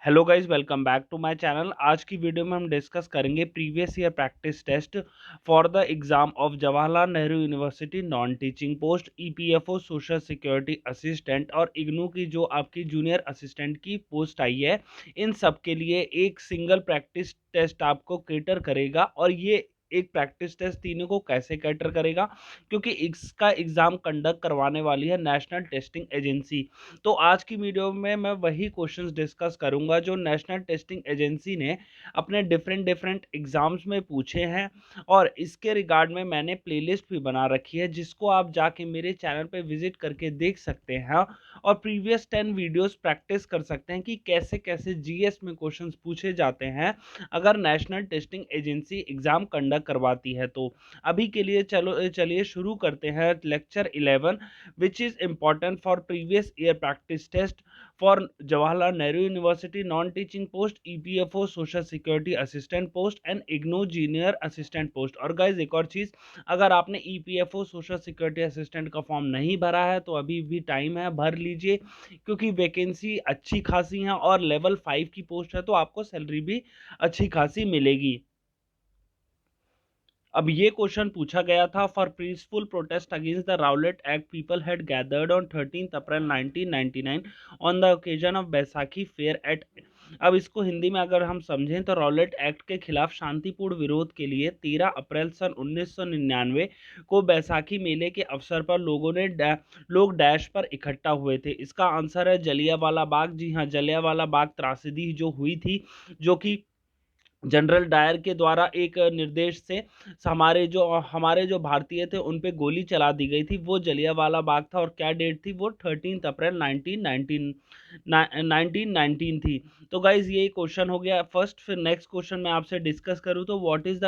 Hello guys, welcome back to my channel. आज की video में हम डिस्कस करेंगे previous year practice test for the exam of Jawaharlal Nehru university non teaching post, EPFO, social security assistant और इग्नू की जो आपकी जूनियर असिस्टेंट की पोस्ट आई है। इन सब के लिए एक सिंगल प्रैक्टिस टेस्ट आपको कैटर करेगा। और ये एक प्रैक्टिस टेस्ट तीनों को कैसे कैटर करेगा, क्योंकि इसका एग्जाम कंडक्ट करवाने वाली है नेशनल टेस्टिंग एजेंसी। तो आज की वीडियो में मैं वही क्वेश्चंस डिस्कस करूंगा जो नेशनल टेस्टिंग एजेंसी ने अपने डिफरेंट डिफरेंट एग्जाम्स में पूछे हैं। और इसके रिगार्ड में मैंने प्लेलिस्ट भी बना रखी है, जिसको आप जाके मेरे चैनल पे विजिट करके देख सकते हैं और प्रीवियस 10 वीडियोस प्रैक्टिस कर सकते हैं कि कैसे कैसे जीएस में क्वेश्चंस पूछे जाते हैं अगर national testing agency exam conduct करवाती है। तो अभी के लिए चलिए शुरू करते हैं lecture 11, which is important for previous year practice test for Jawaharlal Nehru University non-teaching post, EPFO social security assistant post and IGNOU junior assistant post। और गाइज एक और चीज, अगर आपने EPFO social security assistant का फॉर्म नहीं भरा है तो अभी भी टाइम है, भर लीजिए, क्योंकि वैकेंसी अच्छी खासी है और लेवल 5 की पोस्ट है तो आपको सैलरी भी अच्छी खासी मिलेगी। अब ये क्वेश्चन पूछा गया था, for peaceful protest against the Rowlatt act people had gathered on 13 April 1999 on the occasion of Baisakhi fair eight. अब इसको हिंदी में अगर हम समझें तो राउलेट एक्ट के खिलाफ शांतिपूर्ण विरोध के लिए 13 अप्रैल सन 1999 को बैसाखी मेले के अवसर पर लोग डैश पर इकट्ठा हुए थे। इसका आंसर है जलियांवाला बाग। जी हाँ, जलियांवाला बाग त्रासदी जो हुई थी, जो कि जनरल डायर के द्वारा एक निर्देश से हमारे जो भारतीय थे उन पे गोली चला दी गई थी, वो जलियांवाला बाग था। और क्या डेट थी वो? 13 अप्रैल 1919 थी। तो गाइज ये क्वेश्चन हो गया फर्स्ट। फिर नेक्स्ट क्वेश्चन मैं आपसे डिस्कस करूँ तो what is the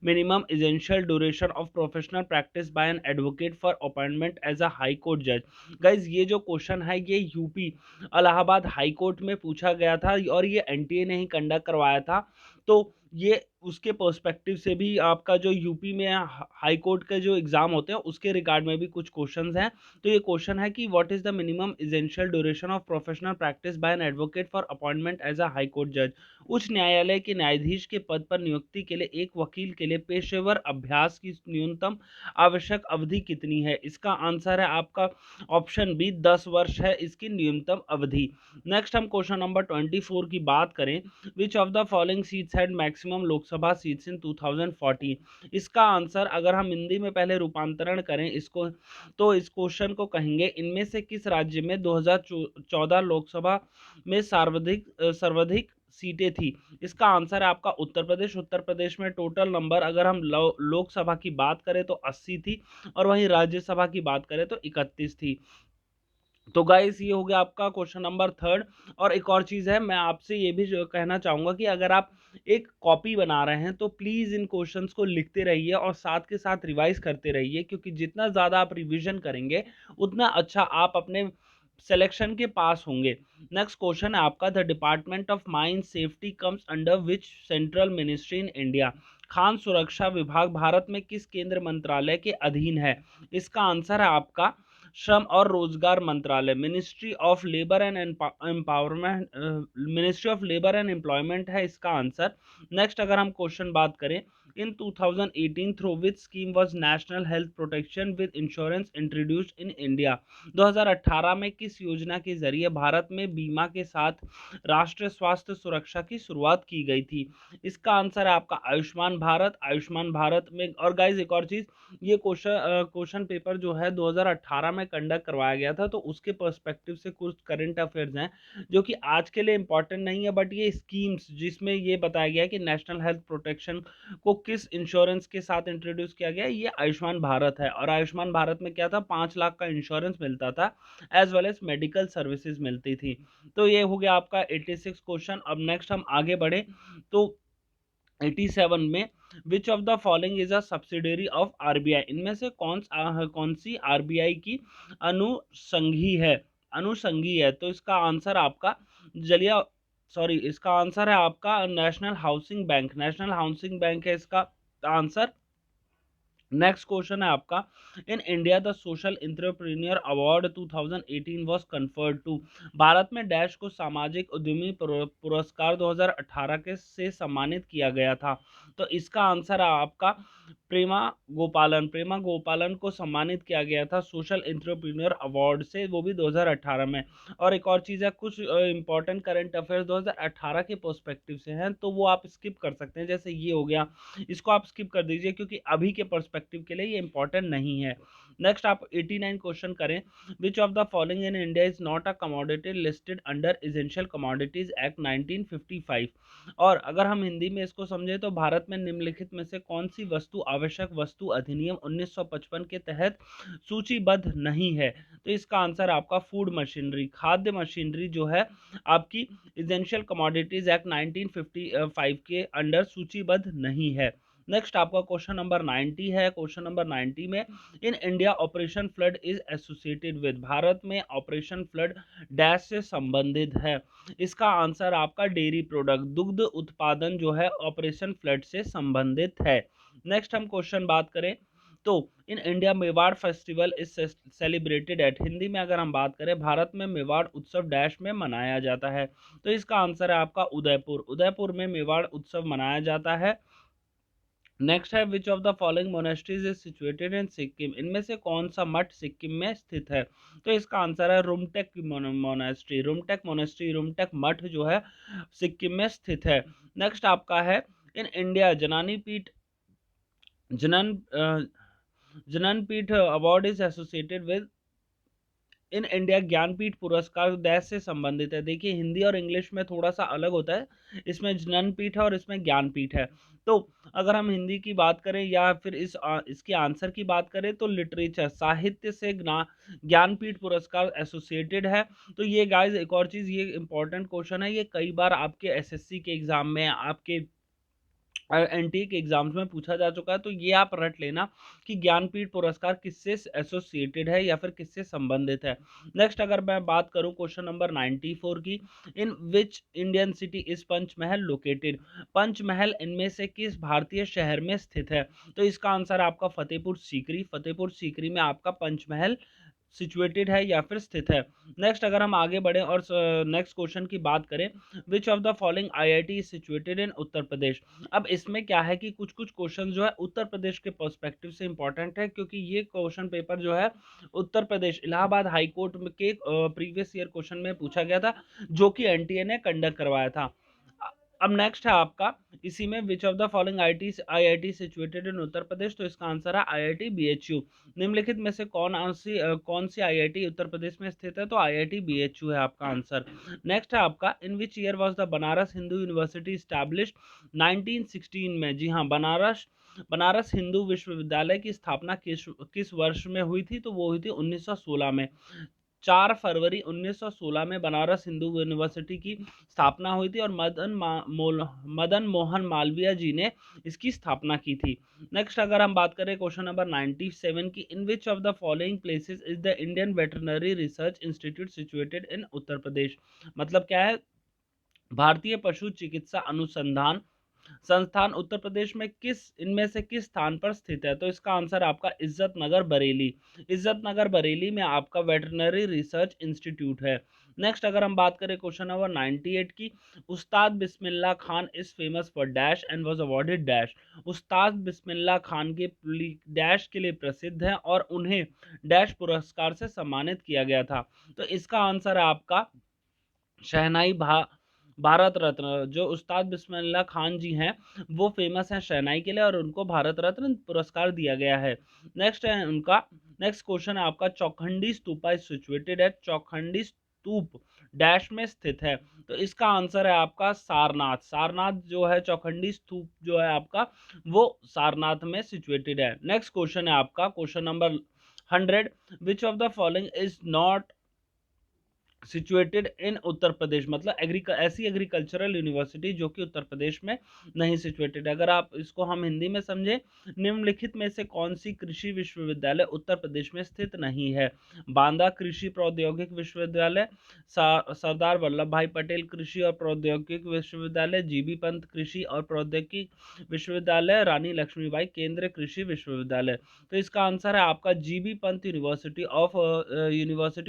minimum essential duration of professional practice by an advocate for appointment as a high court जज। गाइज ये जो क्वेश्चन है ये यूपी इलाहाबाद हाई कोर्ट में पूछा गया था और ये एनटीए ने ही कंडक्ट करवाया था। तो ये उसके पर्सपेक्टिव से भी आपका जो यूपी में हाई कोर्ट के जो एग्जाम होते हैं उसके रिगार्ड में भी कुछ क्वेश्चंस हैं। तो ये क्वेश्चन है कि what is the minimum essential duration of professional practice by an advocate for appointment as a high court जज। उच्च न्यायालय के न्यायाधीश के पद पर नियुक्ति के लिए एक वकील के लिए पेशेवर अभ्यास की न्यूनतम आवश्यक अवधि कितनी है? इसका आंसर है आपका ऑप्शन बी, 10 वर्ष है इसकी न्यूनतम अवधि। नेक्स्ट हम क्वेश्चन नंबर 24 की बात करें, which of the following seats had maximum Lok Sabha seats in 2014। इसका आंसर अगर हम हिंदी में पहले रूपांतरण करें इसको, तो इस क्वेश्चन को कहेंगे इनमें से किस राज्य में 2014 लोकसभा में सर्वाधिक सीटें थी? इसका आंसर है आपका उत्तर प्रदेश। उत्तर प्रदेश में टोटल नंबर अगर हम लोकसभा की बात करें तो 80 थी और वहीं राज्यसभा की बात करें तो 31 थी। तो गाइस ये हो गया आपका क्वेश्चन नंबर थर्ड। और एक और चीज़ है, मैं आपसे ये भी जो कहना चाहूँगा कि अगर आप एक कॉपी बना रहे हैं तो प्लीज़ इन क्वेश्चंस को लिखते रहिए और साथ के साथ रिवाइज करते रहिए, क्योंकि जितना ज़्यादा आप रिवीजन करेंगे उतना अच्छा आप अपने सिलेक्शन के पास होंगे। नेक्स्ट क्वेश्चन है आपका, the department of mine safety comes under which central ministry in India. Khan सुरक्षा विभाग भारत में किस केंद्र मंत्रालय के अधीन है? इसका आंसर है आपका श्रम और रोजगार मंत्रालय, ministry of labour and empowerment, ministry of labour and employment है इसका आंसर। नेक्स्ट अगर हम क्वेश्चन बात करें, इन 2018 through which scheme was national health protection with insurance introduced in India. 2018 में किस योजना के जरिए भारत में बीमा के साथ राष्ट्रीय स्वास्थ्य सुरक्षा की शुरुआत की गई थी? इसका आंसर है आपका आयुष्मान भारत। आयुष्मान भारत में, और गाइज एक और चीज, ये क्वेश्चन पेपर जो है 2018 में कंडक्ट करवाया गया था, तो उसके पर्सपेक्टिव से कुछ करंट अफेयर्स हैं जो कि आज के लिए इंपॉर्टेंट नहीं है, बट ये स्कीम्स जिसमें ये बताया गया कि नेशनल हेल्थ प्रोटेक्शन को किस इंश्योरेंस के साथ इंट्रोड्यूस किया गया, ये आयुष्मान भारत है। और आयुष्मान भारत में क्या था, 5 लाख का इंश्योरेंस मिलता था as well as medical services मिलती थी। तो ये हो गया आपका 86 क्वेश्चन। अब नेक्स्ट हम आगे बढ़े तो 87 में, which of the following is a subsidiary of RBI. इनमें से कौन सी आरबीआई की अनुसंगी है? तो इसका आंसर आपका जलिया सॉरी इसका आंसर है आपका national housing bank. National housing bank है इसका आंसर। नेक्स्ट क्वेश्चन है आपका, in India the social entrepreneur award 2018 was conferred to, Bharat में डैश को सामाजिक उद्यमी पुरस्कार 2018 के से सम्मानित किया गया था। तो इसका आंसर है आपका प्रेमा प्रेमा गोपालन को सम्मानित किया गया था सोशल एंटरप्रेन्योर अवार्ड से, वो भी 2018 में। और एक और चीज़ है, कुछ इंपॉर्टेंट करंट अफेयर्स 2018 के पर्सपेक्टिव से हैं, तो वो आप स्किप कर सकते हैं, जैसे ये हो गया, इसको आप स्किप कर दीजिए क्योंकि अभी के पर्सपेक्टिव के लिए ये इंपॉर्टेंट नहीं है। नेक्स्ट आप 89 क्वेश्चन करें, which of the following in India is not a commodity listed under essential commodities act 1955। और अगर हम हिंदी में इसको समझे तो भारत में निम्नलिखित में से कौन सी वस्तु आवश्यक वस्तु अधिनियम 1955 के तहत सूचीबद्ध नहीं है। तो इसका आंसर आपका फूड मशीनरी, खाद्य मशीनरी जो है आपकी एसेंशियल कमोडिटीज एक्ट 1955 के अंडर सूचीबद्ध नहीं है। नेक्स्ट आपका क्वेश्चन नंबर 90 है। क्वेश्चन नंबर 90 में, in India operation flood is associated with, Bharat में ऑपरेशन फ्लड डैश से संबंधित है। इसका आंसर आपका डेयरी प्रोडक्ट, दुग्ध उत्पादन जो है ऑपरेशन फ्लड से संबंधित है। नेक्स्ट हम क्वेश्चन बात करें तो, in India Mewar festival is celebrated at, Hindi में अगर हम बात करें भारत में मेवाड़ उत्सव डैश में मनाया जाता है। तो इसका आंसर है आपका उदयपुर, उदयपुर में मेवाड़ उत्सव मनाया जाता है। नेक्स्ट है, विच of the following monasteries is situated इन सिक्किम, इनमें से कौन सा मठ सिक्किम में स्थित है। तो इसका आंसर है रुमटेक मोनेस्ट्री, रुमटेक मोनेस्ट्री, रुमटेक मठ जो है सिक्किम में स्थित है। नेक्स्ट आपका है, इन इंडिया जननी पीठ जनन जनन पीठ award is associated with, in India Jnanpith पुरस्कार डैश से संबंधित है। देखिए हिंदी और इंग्लिश में थोड़ा सा अलग होता है, इसमें ज्ञानपीठ है और इसमें ज्ञानपीठ है। तो अगर हम हिंदी की बात करें या फिर इसके आंसर की बात करें तो लिटरेचर साहित्य से ज्ञानपीठ पुरस्कार एसोसिएटेड है। तो ये गाइस एक और चीज़, ये इंपॉर्टेंट क्वेश्चन है, ये कई बार आपके एसएससी के एग्जाम में, आपके एनटीए के एग्जाम्स में पूछा जा चुका है। तो ये आप रट लेना कि ज्ञानपीठ पुरस्कार किससे एसोसिएटेड है या फिर किससे संबंधित है। नेक्स्ट अगर मैं बात करूं क्वेश्चन नंबर 94 की, in which Indian city is Panchmahal located, Panchmahal इनमें से किस भारतीय शहर में स्थित है। तो इसका आंसर आपका फतेहपुर सीकरी, फतेहपुर सीकरी में आपका पंचमहल सिचुएटेड है या फिर स्थित है। नेक्स्ट अगर हम आगे बढ़े और नेक्स्ट क्वेश्चन की बात करें, which of the following IIT is situated in Uttar Pradesh. अब इसमें क्या है कि कुछ कुछ क्वेश्चन जो है उत्तर प्रदेश के पर्सपेक्टिव से इंपॉर्टेंट है, क्योंकि ये क्वेश्चन पेपर जो है उत्तर प्रदेश इलाहाबाद हाई कोर्ट के प्रीवियस ईयर क्वेश्चन में पूछा गया था, जो कि एनटीए ने कंडक्ट करवाया था। अब नेक्स्ट है आपका इसी में, which of the following IIT situated in Uttar Pradesh. तो इसका आंसर है आईआईटी बीएचयू। निम्नलिखित में से कौन सी आईआईटी उत्तर प्रदेश में स्थित है। तो आईआईटी बीएचयू है आपका आंसर। नेक्स्ट है आपका, in which year was the Banaras Hindu university established, 1916 में। जी हाँ, बनारस हिंदू विश्वविद्यालय की स्थापना किस वर्ष में हुई थी। तो वो हुई थी 1916 में। 4 फरवरी 1916 में बनारस हिंदू यूनिवर्सिटी की स्थापना हुई थी और मदन मोहन मालवीय जी ने इसकी स्थापना की थी। नेक्स्ट अगर हम बात करें क्वेश्चन नंबर 97 की, in which of the following places is the Indian veterinary research institute situated in Uttar Pradesh. मतलब क्या है, भारतीय पशु चिकित्सा अनुसंधान संस्थान उत्तर प्रदेश में इनमें से किस स्थान पर स्थित है। तो इसका आंसर आपका इज्जत नगर बरेली, इज्जत नगर बरेली में आपका वेटरनरी रिसर्च इंस्टीट्यूट है। नेक्स्ट अगर हम बात करें क्वेश्चन नंबर 98 की, Ustad Bismillah Khan is famous for dash and was awarded dash. Ustad Bismillah Khan के डैश के लिए प्रसिद्ध हैं और उन्हें डैश पुरस्कार से सम्मानित किया गया था। तो इसका आंसर है आपका शहनाई भारत रत्न। जो उस्ताद बिस्मिल्लाह खान जी हैं वो फेमस हैं शहनाई के लिए और उनको भारत रत्न पुरस्कार दिया गया है। नेक्स्ट है उनका, नेक्स्ट क्वेश्चन है आपका, चौखंडी स्तूपा इज सिचुएटेड है, चौखंडी स्तूप डैश में स्थित है। तो इसका आंसर है आपका सारनाथ, सारनाथ जो है चौखंडी स्तूप जो है आपका वो सारनाथ में सिचुएटेड है। नेक्स्ट क्वेश्चन है आपका question number 100, which of the following is not situated in Uttar Pradesh, मतलब ऐसी एग्रीकल्चरल यूनिवर्सिटी जो कि उत्तर प्रदेश में नहीं सिचुएटेड है। अगर आप इसको हम हिंदी में समझें, निम्नलिखित में से कौन सी कृषि विश्वविद्यालय उत्तर प्रदेश में स्थित नहीं है? बांदा कृषि प्रौद्योगिक विश्वविद्यालय, सरदार वल्लभ भाई पटेल कृषि और प्रौद्योगिक विश्वविद्यालय, जीबी पंत कृषि और प्रौद्योगिकी विश्वविद्यालय, रानी लक्ष्मीबाई केंद्रीय कृषि विश्वविद्यालय। तो इसका आंसर है आपका GB Pant university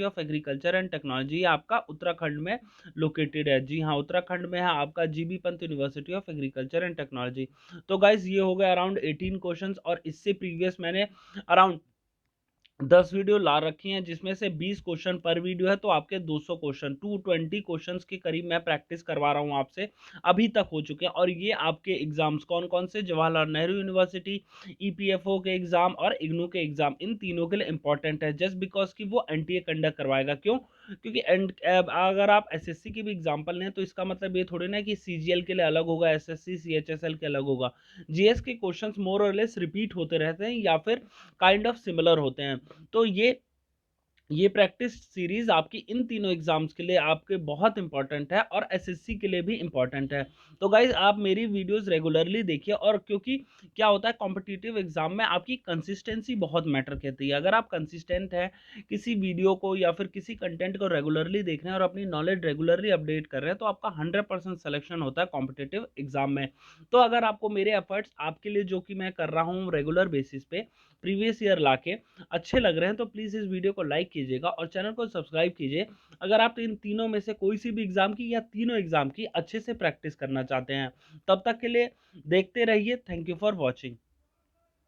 of agriculture and technology, आपका उत्तराखंड में लोकेटेड है। जी हाँ, उत्तराखंड में है आपका GB Pant university of agriculture and technology. तो गाइज ये हो गया अराउंड 18 क्वेश्चंस, और इससे प्रीवियस मैंने अराउंड 10 वीडियो ला रखी हैं, जिसमें से 20 क्वेश्चन पर वीडियो है, तो आपके 200 क्वेश्चन 220 क्वेश्चंस के करीब मैं प्रैक्टिस करवा रहा हूं आपसे, अभी तक हो चुके हैं। और ये आपके एग्जाम्स कौन कौन से, जवाहरलाल नेहरू यूनिवर्सिटी, ईपीएफओ के एग्जाम और इग्नू के एग्जाम, इन तीनों के लिए इंपॉर्टेंट है, जस्ट बिकॉज कि वो एनटीए कंडक्ट करवाएगा। क्यों? क्योंकि अगर आप एसएससी की भी एग्जाम्पल लें तो इसका मतलब ये थोड़ी ना कि सीजीएल के लिए अलग होगा, एसएससी सीएचएसएल के अलग होगा। जीएस के क्वेश्चंस मोर और लेस रिपीट होते रहते हैं या फिर काइंड ऑफ सिमिलर होते हैं। तो ये प्रैक्टिस सीरीज आपकी इन तीनों एग्जाम्स के लिए आपके बहुत इंपॉर्टेंट है, और एसएससी के लिए भी इंपॉर्टेंट है। तो गाइज आप मेरी वीडियोस रेगुलरली देखिए, और क्योंकि क्या होता है कॉम्पिटिटिव एग्जाम में आपकी कंसिस्टेंसी बहुत मैटर करती है। अगर आप कंसिस्टेंट हैं, किसी वीडियो को या फिर किसी कंटेंट को रेगुलरली देख रहे हैं और अपनी नॉलेज रेगुलरली अपडेट कर रहे हैं, तो आपका 100% सिलेक्शन होता है कॉम्पिटिटिव एग्जाम में। तो अगर आपको मेरे एफर्ट्स आपके लिए जो कि मैं कर रहा हूँ रेगुलर बेसिस पे प्रीवियस ईयर लाके अच्छे लग रहे हैं, तो प्लीज़ इस वीडियो को लाइक कीजिएगा और चैनल को सब्सक्राइब कीजिए, अगर आप इन तीनों में से कोई सी भी एग्जाम की या तीनों एग्जाम की अच्छे से प्रैक्टिस करना चाहते हैं। तब तक के लिए देखते रहिए। Thank you for watching.